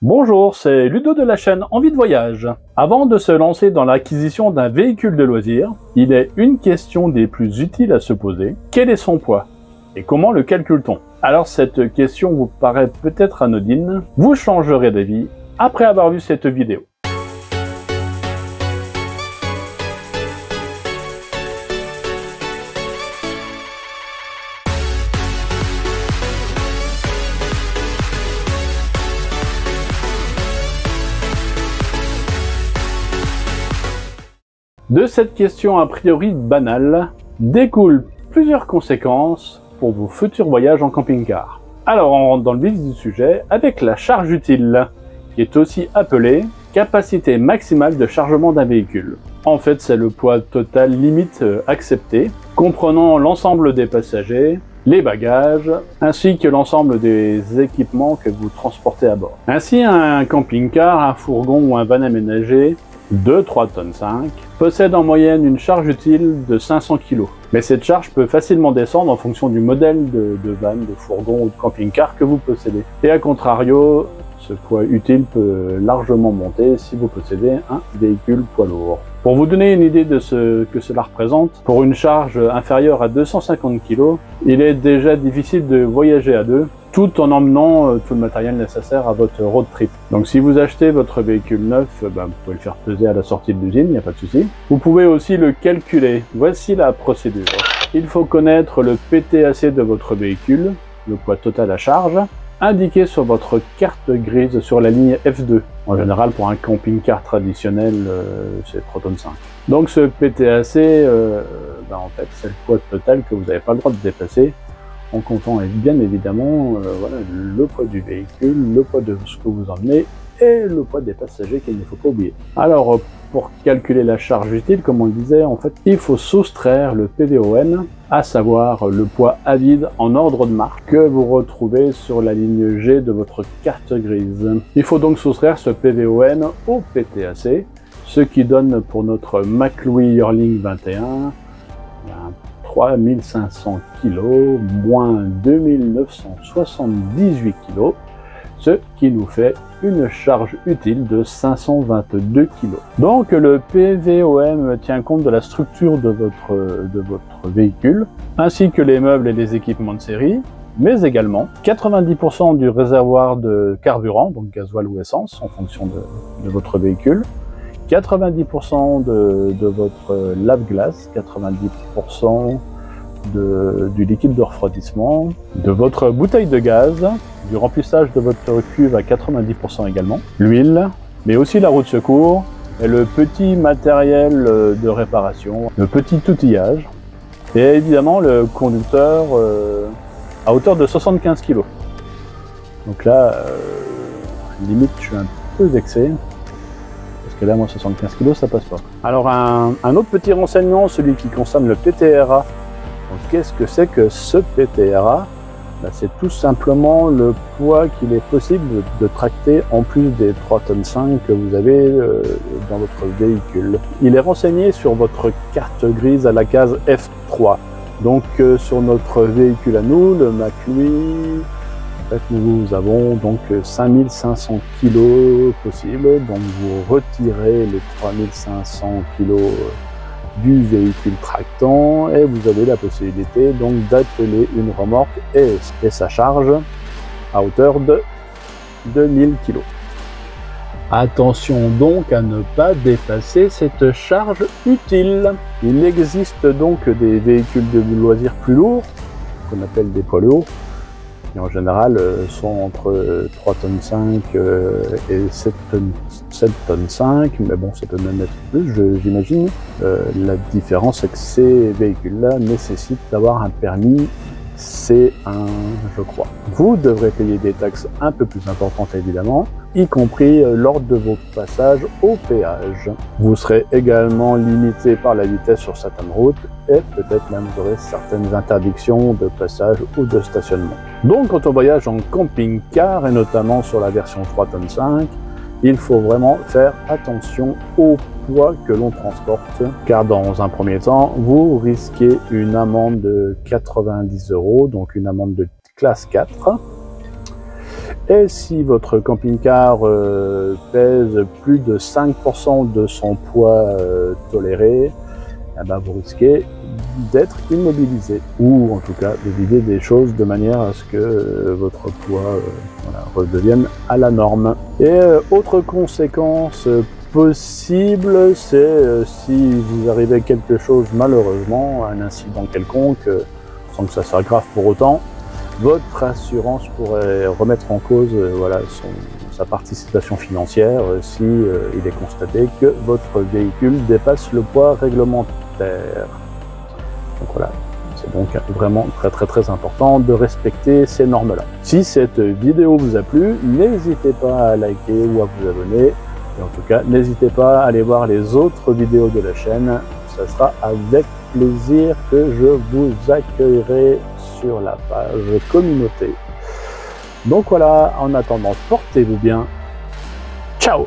Bonjour, c'est Ludo de la chaîne Envie de Voyage. Avant de se lancer dans l'acquisition d'un véhicule de loisir, il est une question des plus utiles à se poser. Quel est son poids? Et comment le calcule-t-on? Alors cette question vous paraît peut-être anodine, vous changerez d'avis après avoir vu cette vidéo. De cette question a priori banale, découlent plusieurs conséquences pour vos futurs voyages en camping-car. Alors on rentre dans le vif du sujet avec la charge utile, qui est aussi appelée capacité maximale de chargement d'un véhicule. En fait, c'est le poids total limite accepté, comprenant l'ensemble des passagers, les bagages, ainsi que l'ensemble des équipements que vous transportez à bord. Ainsi, un camping-car, un fourgon ou un van aménagé de 3,5 tonnes possède en moyenne une charge utile de 500 kg. Mais cette charge peut facilement descendre en fonction du modèle de van, de fourgon ou de camping-car que vous possédez. Et à contrario, ce poids utile peut largement monter si vous possédez un véhicule poids lourd. Pour vous donner une idée de ce que cela représente, pour une charge inférieure à 250 kg, il est déjà difficile de voyager à deux, tout en emmenant tout le matériel nécessaire à votre road trip. Donc si vous achetez votre véhicule neuf, vous pouvez le faire peser à la sortie de l'usine, il n'y a pas de souci. Vous pouvez aussi le calculer. Voici la procédure. Il faut connaître le PTAC de votre véhicule, le poids total à charge, indiqué sur votre carte grise sur la ligne F2. En général, pour un camping-car traditionnel, c'est 3,5 tonnes. Donc ce PTAC, en fait, c'est le poids total que vous n'avez pas le droit de dépasser, en comptant bien évidemment le poids du véhicule, le poids de ce que vous emmenez et le poids des passagers qu'il ne faut pas oublier. Alors pour calculer la charge utile, comme on le disait, en fait, il faut soustraire le PVON, à savoir le poids à vide en ordre de marque que vous retrouvez sur la ligne G de votre carte grise. Il faut donc soustraire ce PVON au PTAC, ce qui donne pour notre McLouis Yearling 21 3500 kg moins 2978 kg, ce qui nous fait une charge utile de 522 kg. Donc le PVOM tient compte de la structure de votre véhicule, ainsi que les meubles et les équipements de série, mais également 90% du réservoir de carburant, donc gasoil ou essence, en fonction de votre véhicule, 90% de votre lave-glace, 90% du liquide de refroidissement, de votre bouteille de gaz, du remplissage de votre cuve à 90% également, l'huile, mais aussi la roue de secours et le petit matériel de réparation, le petit outillage et évidemment le conducteur à hauteur de 75 kg. Donc là, limite, je suis un peu vexé. Parce que là, moi, 75 kg, ça passe pas. Alors, un autre petit renseignement, celui qui concerne le PTRA. Donc, qu'est-ce que c'est que ce PTRA? C'est tout simplement le poids qu'il est possible de tracter en plus des 3,5 tonnes que vous avez dans votre véhicule. Il est renseigné sur votre carte grise à la case F3. Donc, sur notre véhicule à nous, le McLouis, nous avons donc 5500 kg possible, donc vous retirez les 3500 kg du véhicule tractant et vous avez la possibilité donc d'atteler une remorque et sa charge à hauteur de 2000 kg. Attention donc à ne pas dépasser cette charge utile. Il existe donc des véhicules de loisirs plus lourds, qu'on appelle des poids lourds, qui en général sont entre 3,5 tonnes et 7,5 tonnes, mais bon, ça peut même être plus, j'imagine. La différence, c'est que ces véhicules-là nécessitent d'avoir un permis C1, je crois. Vous devrez payer des taxes un peu plus importantes, évidemment, y compris lors de vos passages au péage. Vous serez également limité par la vitesse sur certaines routes et peut-être même vous aurez certaines interdictions de passage ou de stationnement. Donc quand on voyage en camping-car et notamment sur la version 3,5 tonnes, il faut vraiment faire attention au poids que l'on transporte, car dans un premier temps, vous risquez une amende de 90 €, donc une amende de classe 4. Et si votre camping-car pèse plus de 5% de son poids toléré, eh ben vous risquez d'être immobilisé, ou en tout cas de vider des choses de manière à ce que votre poids voilà, redevienne à la norme. Et autre conséquence possible, c'est si vous arrivez quelque chose malheureusement, un incident quelconque, sans que ça soit grave pour autant, votre assurance pourrait remettre en cause voilà, sa participation financière si il est constaté que votre véhicule dépasse le poids réglementaire. Donc voilà, c'est donc vraiment très important de respecter ces normes-là. Si cette vidéo vous a plu, n'hésitez pas à liker ou à vous abonner. Et en tout cas, n'hésitez pas à aller voir les autres vidéos de la chaîne. Ça sera avec plaisir que je vous accueillerai sur la page communauté. Donc voilà, en attendant, portez-vous bien. Ciao!